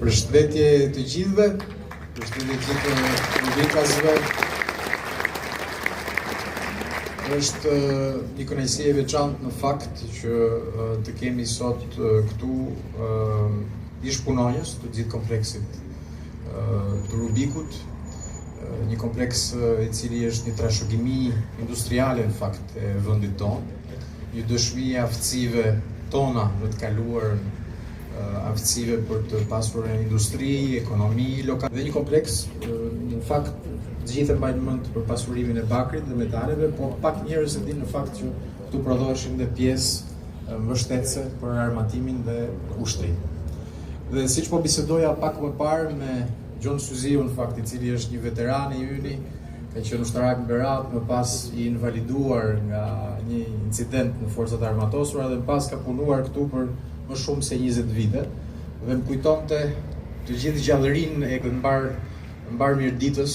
Përshëndetje të gjithëve, përshëndetje të publikasve. Është një kënaqësi e veçantë në fakt që të kemi sot këtu ish punonjës të gjithë kompleksit të Rubikut, një kompleks i cili është një trashëgimi industriale në fakt e vendit tonë, një dëshmi e aftësive tona në të kaluarën, aftësive për të pasur industri, ekonomi lokale dhe një kompleks në fakt të gjithë mbajnë mend për pasurimin e bakrit dhe metaleve, po pak njerëz e dinë në fakt që këtu prodhoheshin dhe pjesë mbështetëse për armatimin dhe ushtrin. Dhe siç po bisedoja pak më parë me Gjon Syziu, në fakt i cili është një veteran i yni, ka qenë ushtarak në Berat, më pas i invaliduar nga një incident në forcat armatosura dhe më pas ka punuar këtu për më shumë se 20 vite dhe më kujtonte të gjithë gjallërinë e mbar mirditës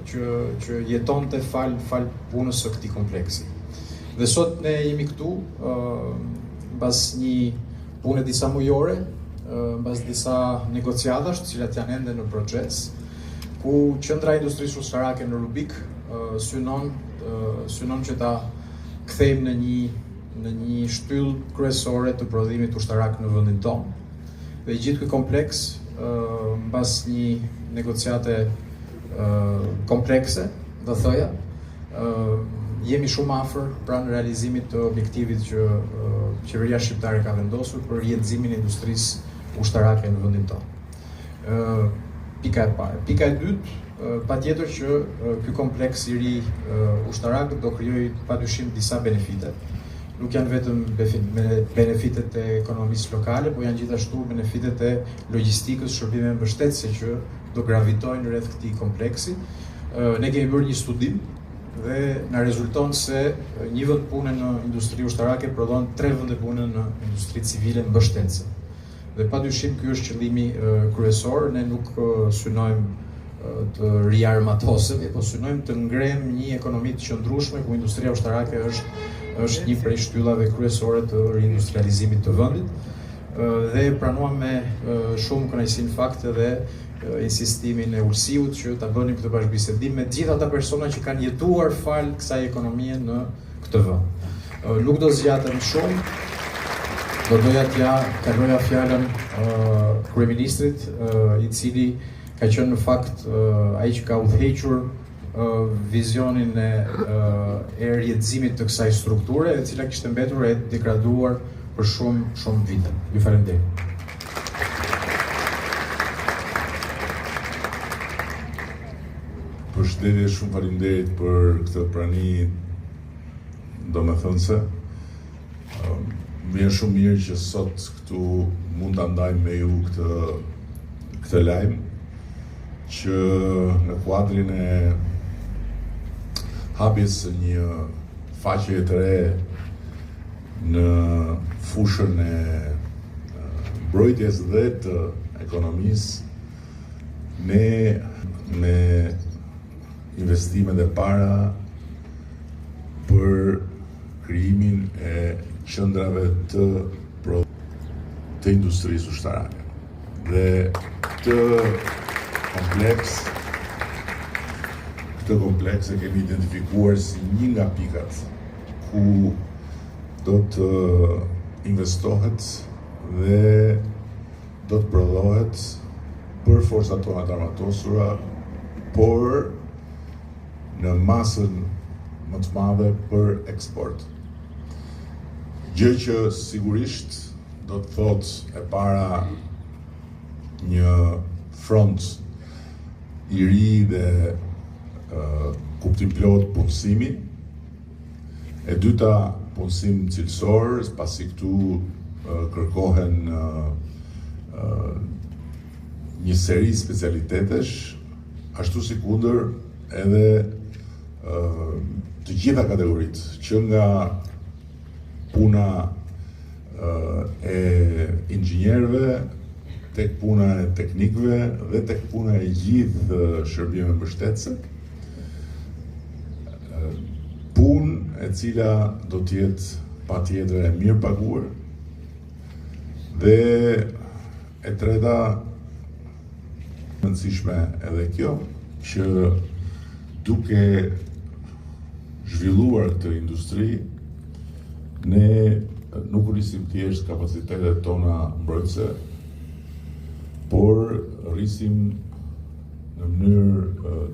që jetonte fal punës së këtij kompleksi. Dhe sot ne jemi këtu mbas një pune disa mujore, mbas disa negociatash të cilat janë ende në proces, ku Qendra e Industrisë Ushtarake në Rubik synon që ta kthejmë në një shtyllë kryesore të prodhimit ushtarak në vendin tonë. Dhe gjithë ky kompleks, mbas një negociate komplekse, do thoja, jemi shumë afër pranë realizimit të objektivit që qeveria shqiptare ka vendosur për rjetëzimin e industrisë ushtarake në vendin tonë. Pika e parë. Pika e dytë, patjetër që ky kompleks i ri ushtarak do krijojë padyshim disa benefite. Nuk janë vetëm benefitet e ekonomisë lokale, po janë gjithashtu benefitet e logjistikës, shërbime mbështetëse që do gravitojnë rreth këtij kompleksi. Ne kemi bërë një studim dhe na rezulton se një vend pune në industri ushtarake prodhon 3 vende pune në industri civile mbështetëse. Dhe padyshim ky është qëllimi kryesor, ne nuk synojmë të riarmatosemi, po synojmë të ngrejmë një ekonomi të qëndrueshme ku industria ushtarake është një prej shtyllave kryesore të reindustrializimit të vendit dhe pranuam me shumë kënaqësi në fakt edhe insistimin e Ulsiut që ta bënim këtë bashkëbisedim me gjithë ata persona që kanë jetuar fal kësaj ekonomie në këtë vend. Nuk do zgjatem shumë, do doja t'ja kaloja fjalën kryeministrit, i cili ka qenë në fakt ai që ka udhëhequr vizionin e rjetëzimit të kësaj strukture, e cila kishte mbetur e degraduar për shumë vite. Ju falenderoj. Përshëndetje, shumë faleminderit për këtë prani domethënëse. Më shumë mirë që sot këtu mund ta ndajmë me ju këtë lajm që në kuadrin e hapjes së një faqeje të re në fushën e mbrojtjes dhe të ekonomisë, ne me investimet e para për krijimin e qendrave të industrisë ushtarake. Dhe këtë kompleks e kemi identifikuar si një nga pikat ku do të investohet dhe do të prodhohet për forcat tona të armatosura, por në masën më të madhe për eksport. Gjë që sigurisht do të thotë e para një front i ri dhe kuptim plot punësimi, e dyta punësim cilësor, pasi këtu kërkohen një seri specialitetesh, ashtu si kundër edhe të gjitha kategoritë, që nga puna e inxhinierëve, tek puna e teknikëve dhe tek puna e gjithë shërbimeve mbështetëse, punë e cila do të jetë patjetër e mirë paguar, dhe e treta rëndësishme edhe kjo, që duke zhvilluar këtë industri, ne nuk rrisim thjesht kapacitetet tona mbrojtëse, por rrisim në mënyrë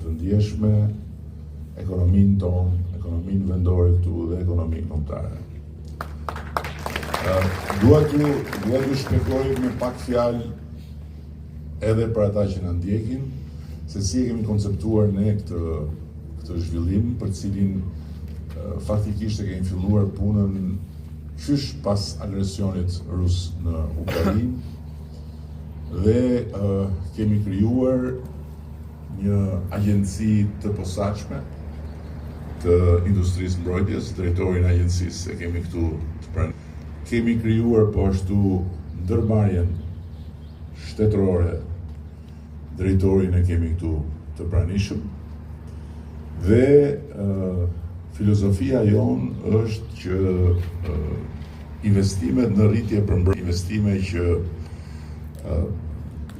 të ndjeshme ekonominë tonë, ekonominë vendore këtu dhe ekonominë kombëtare. Dua t'ju shpjegoj me pak fjalë edhe për ata që na ndjekin, se si e kemi konceptuar ne këtë zhvillim, për cilin faktikisht e kemi filluar punën qysh pas agresionit rus në Ukrainë, dhe kemi krijuar një agjenci të posaçme të industrisë mbrojtjes. Drejtorin e agjencisë e kemi këtu të pranë. Kemi krijuar po ashtu ndërmarrjen shtetërore. Drejtorin e kemi këtu të pranishëm. Dhe filozofia jonë është që investimet në rritje përmbërtje, investime që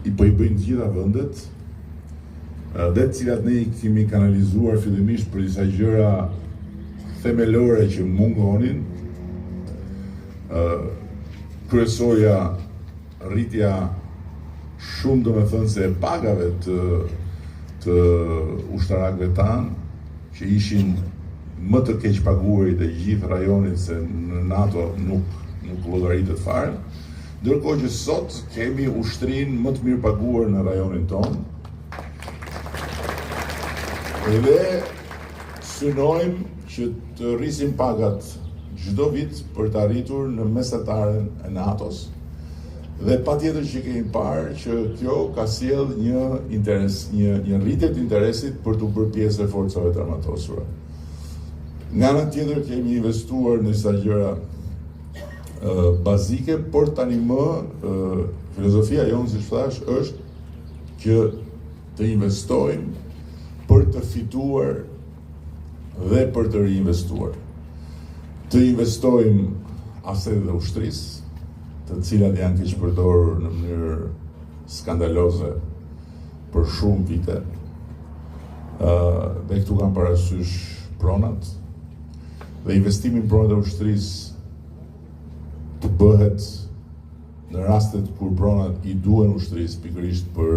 i bëjnë gjitha vendet, dhe të cilat ne i kemi kanalizuar fillimisht për disa gjëra themelore që mungonin, kryesorja rritja shumë domethënëse e pagave të ushtarakëve tanë, që ishin më të keq paguarit e gjithë rajonit, se në NATO nuk llogaritet fare, ndërkohë që sot kemi ushtrinë më të mirë paguar në rajonin tonë, dhe synojmë që të rrisim pagat çdo vit për të arritur në mesataren e NATO-s, dhe patjetër që kemi parë që kjo ka sjell një rritje të interesit për të bërë pjesë e forcave të armatosura. Nga ana tjetër kemi investuar në disa gjëra bazike, por tani më filozofia jonë, siç thash, është që të investojmë për të fituar dhe për të reinvestuar. Të investojmë asetet e ushtrisë, të cilat janë keq përdorur në mënyrë skandaloze për shumë vite. Dhe këtu kam parasysh pronat, dhe investimin pronat e ushtrisë të bëhet në rastet kur pronat i duhen ushtrisë pikërisht për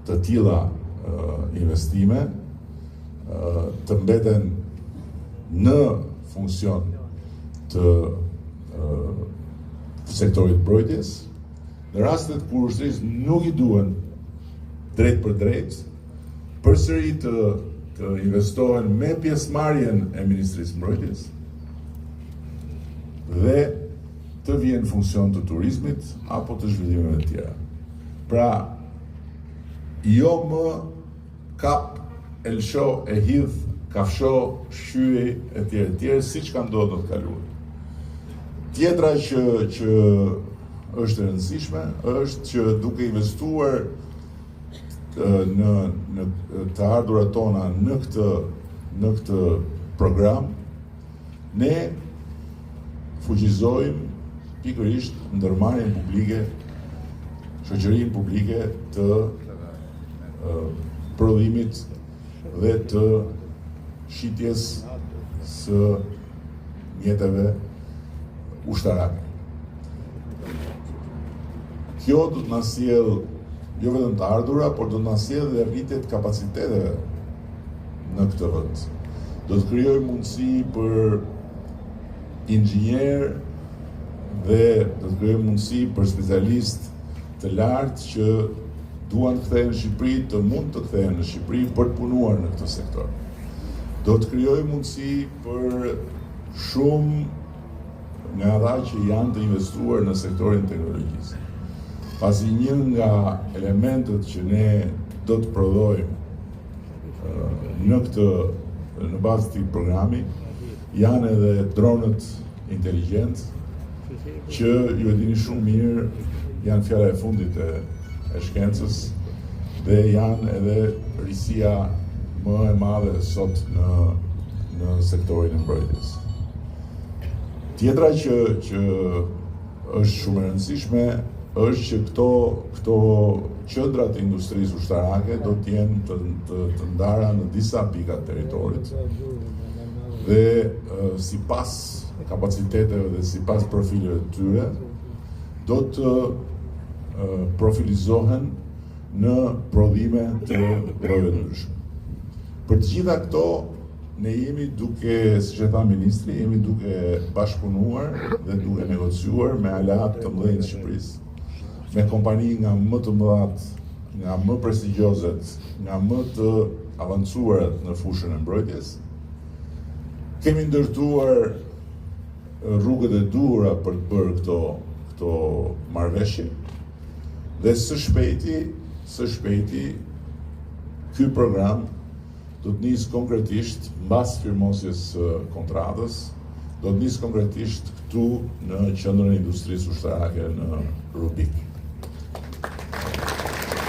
të tilla investime, të mbeten në funksion të sektorit mbrojtjes, në rastet kur ushtrisë nuk i duhen drejt për drejt, përsëri të investohen me pjesëmarrjen e Ministrisë Mbrojtjes dhe të vjen funksion të turizmit apo të zhvillimeve të tjera. Pra, jo më kap, elsho, e hidh, kafsho, shqyej, e tjere, si që ka ndodhur në të kaluar. Tjetra që është e rëndësishme, është që duke investuar në të ardhurat tona në këtë program, ne fuqizojmë pikërisht ndërmarrjen publike, shoqërinë publike të prodhimit dhe të shitjes së mjeteve ushtarake. Kjo do të na sjellë jo vetëm të ardhura, por do të na sjellë dhe rritje të kapaciteteve në këtë vend. Do të krijojë mundësi për inxhinier dhe do të krijojë mundësi për specialistë të lartë që duan të kthehen në Shqipëri, të mund të kthehen në Shqipëri për të punuar në këtë sektor. Do të krijojë mundësi për shumë nga ata që janë të investuar në sektorin teknologjisë. Pasi një nga elementet që ne do të prodhojmë në bazë të këtij programi janë edhe dronët inteligjent, që ju e dini shumë mirë, janë fjala e fundit e shkencës dhe janë edhe risia më e madhe sot në sektorin e mbrojtjes. Tjetra që është shumë e rëndësishme është që këto qendra të industrisë ushtarake do të jenë të ndara në disa pika të territorit dhe sipas kapaciteteve dhe sipas profileve të tyre do të profilizohen në prodhime të llojeve të ndryshme. Për të gjitha këto ne jemi duke, siç e tha ministri, jemi duke bashkëpunuar dhe duke negociuar me aleat të mëdhenj të Shqipërisë, me kompani nga më të mëdhat, nga më prestigjioset, nga më të avancuarat në fushën e mbrojtjes. Kemi ndërtuar rrugët e duhura për të bërë këto marrëveshje dhe së shpejti ky program do të nisë konkretisht mbas firmosjes së kontratës, do të nisë konkretisht këtu në qendrën e industrisë ushtarake në Rubik.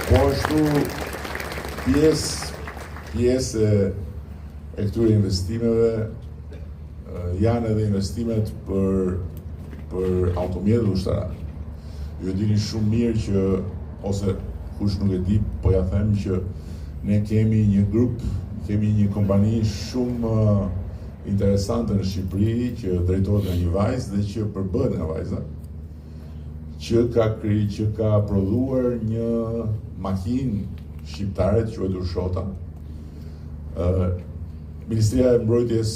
Po ashtu pjesë e këtyre investimeve janë edhe investimet për automjetet ushtarake. Ju e dini shumë mirë që, ose kush nuk e di, po ja them që ne kemi një grup, kemi një kompani shumë interesante në Shqipëri që drejtohet nga një vajzë dhe që përbëhet nga vajza, që ka prodhuar një makinë shqiptare të quajtur Shota. Ministria e Mbrojtjes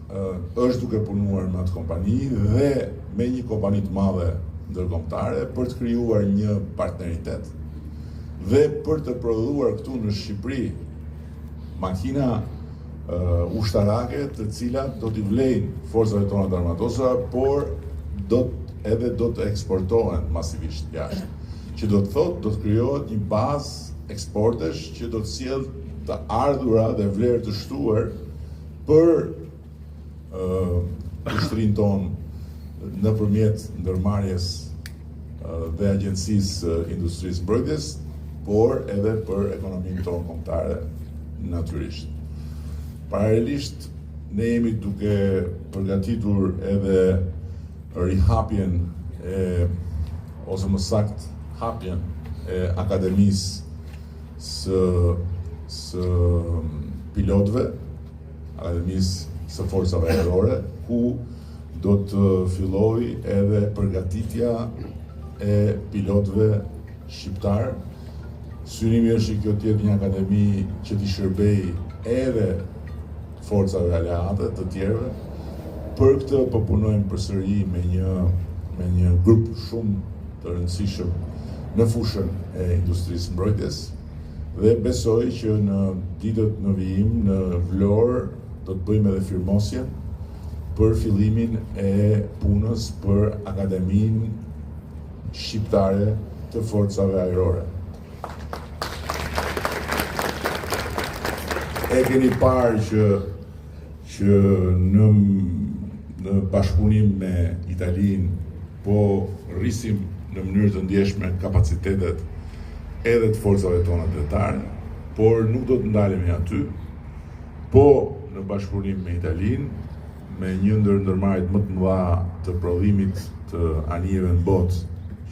është duke punuar me atë kompani dhe me një kompani të madhe ndërkombëtare për të krijuar një partneritet dhe për të prodhuar këtu në Shqipëri makina ushtarake të cilat do t'i vlejnë forcave tona të armatosura, por do të eksportohen masivisht jashtë. Që do të thotë, do të krijohet një bazë eksportesh që do të sjellë të ardhura dhe vlerë të shtuar për ushtrinë tonë nëpërmjet ndërmarrjes dhe agjencisë industrisë mbrojtjes, por edhe për ekonominë tonë kombëtare natyrisht. Paralelisht, ne jemi duke përgatitur edhe rihapjen ose më sakt hapjen e akademisë së pilotëve, akademisë së forcave ajrore, ku do të fillojë edhe përgatitja e pilotëve shqiptar. Synimi është që kjo të jetë një akademi që t'i shërbejë edhe forcave aleate të tjerëve. Për këtë po punojmë përsëri me një grup shumë të rëndësishëm në fushën e industrisë mbrojtjes dhe besoj që në ditët në vijim në Vlorë do të bëjmë edhe firmosjen për fillimin e punës për Akademinë Shqiptare të Forcave Ajrore. E keni parë që në bashkëpunim me Italinë po rrisim në mënyrë të ndjeshme kapacitetet edhe të forcave tona detare, por nuk do të ndalemi aty, po në bashkëpunim me Italinë, me një ndër ndërmarrjet më të mëdha të prodhimit të anijeve në botë,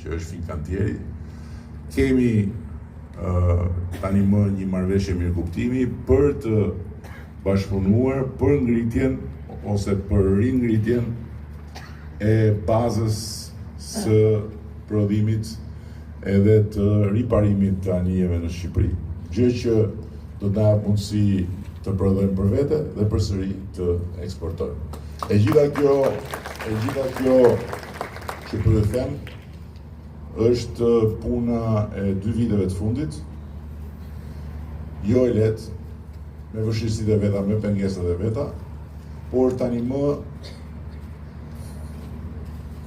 që është Fincantieri, kemi tani më një marrëveshje mirëkuptimi për të bashkëpunuar për ngritjen ose për ringritjen e bazës së prodhimit edhe të riparimit të anijeve në Shqipëri. Gjë që do të na jap mundësi të prodhojmë për vete dhe përsëri të eksportojmë. E gjitha kjo që po të them është puna e 2 viteve të fundit, jo e lehtë, me vështirësitë e veta, me pengesat e veta, por tani më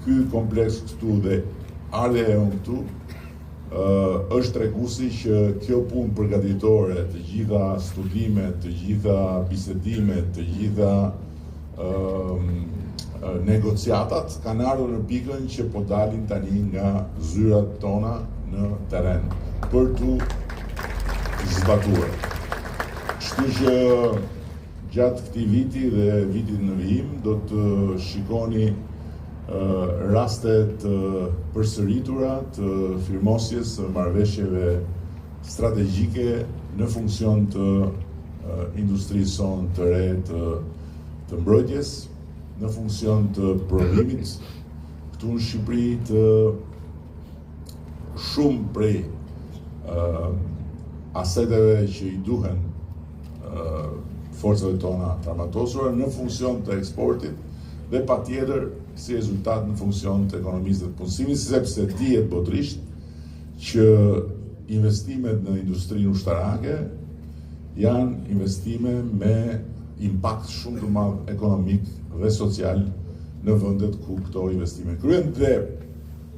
ky kompleks këtu dhe ardhja e unë këtu është treguesi që kjo punë përgatitore, të gjitha studimet, të gjitha bisedimet, të gjitha negociatat kanë ardhur në pikën që po dalin tani nga zyrat tona në terren për tu zbatuar. Kështu që gjatë këtij viti dhe vitit në vijim do të shikoni raste të përsëritura të firmosjes së marrëveshjeve strategjike në funksion të industrisë sonë të re të mbrojtjes, në funksion të prodhimit këtu në Shqipëri të shumë prej aseteve që i duhen forcave tona të armatosura në funksion të eksportit dhe patjetër si rezultat në funksion të ekonomisë dhe të punësimit, sepse dihet botërisht që investimet në industrinë ushtarake janë investime me impakt shumë të madh ekonomik dhe social në vendet ku këto investime kryhen. Dhe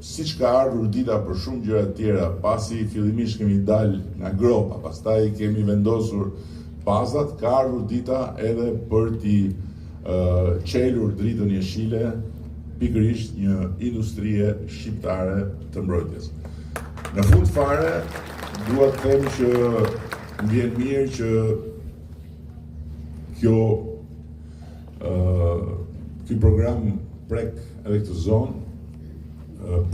siç ka ardhur dita për shumë gjëra të tjera, pasi fillimisht kemi dalë nga gropa, pastaj kemi vendosur bazat, ka ardhur dita edhe për t'i qelur dritën jeshile pikërisht një industrie shqiptare të mbrojtjes. Në fund fare, dua të them që më vjen mirë që ky program prek edhe këtë zonë,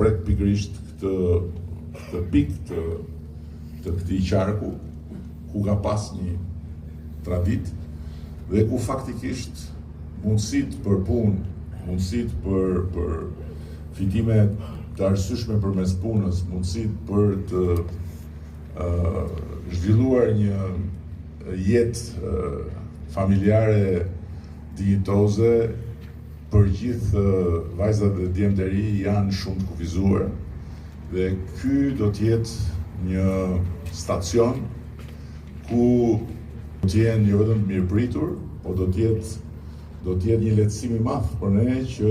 prek pikërisht këtë pikë të këtij qarku, ku ka pas një tradit dhe ku faktikisht mundësitë për punë, mundësitë për fitime të arsyeshme përmes punës, mundësitë për të zhvilluar një jetë familjare dinjitoze për gjithë vajzat dhe djemtë e ri janë shumë të kufizuar dhe ky do të jetë një stacion ku do të jenë jo vetëm mirëpritur, po do të jetë një lehtësim i madh për ne që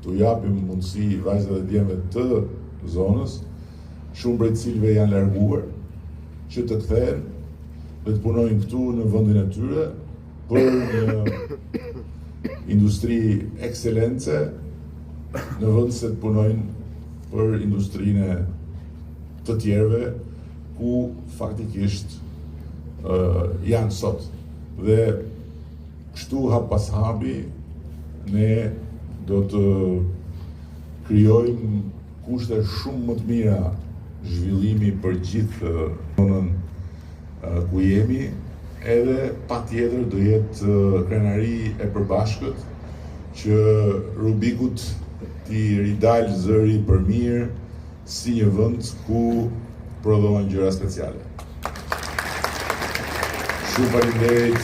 t'u japim mundësi vajzave dhe djemve të zonës, shumë prej të cilëve janë larguar, që të kthehen dhe të punojnë këtu në vendin e tyre për një industri ekselence, në vend se të punojnë për industrinë të tjerëve ku faktikisht janë sot. Dhe kështu hap pas hapi ne do të krijojmë kushte shumë më të mira zhvillimi për gjithë zonën ku jemi, edhe patjetër do jetë krenari e përbashkët që Rubikut t'i ridalë zëri për mirë si një vend ku prodhohen gjëra speciale. Shumë faleminderit.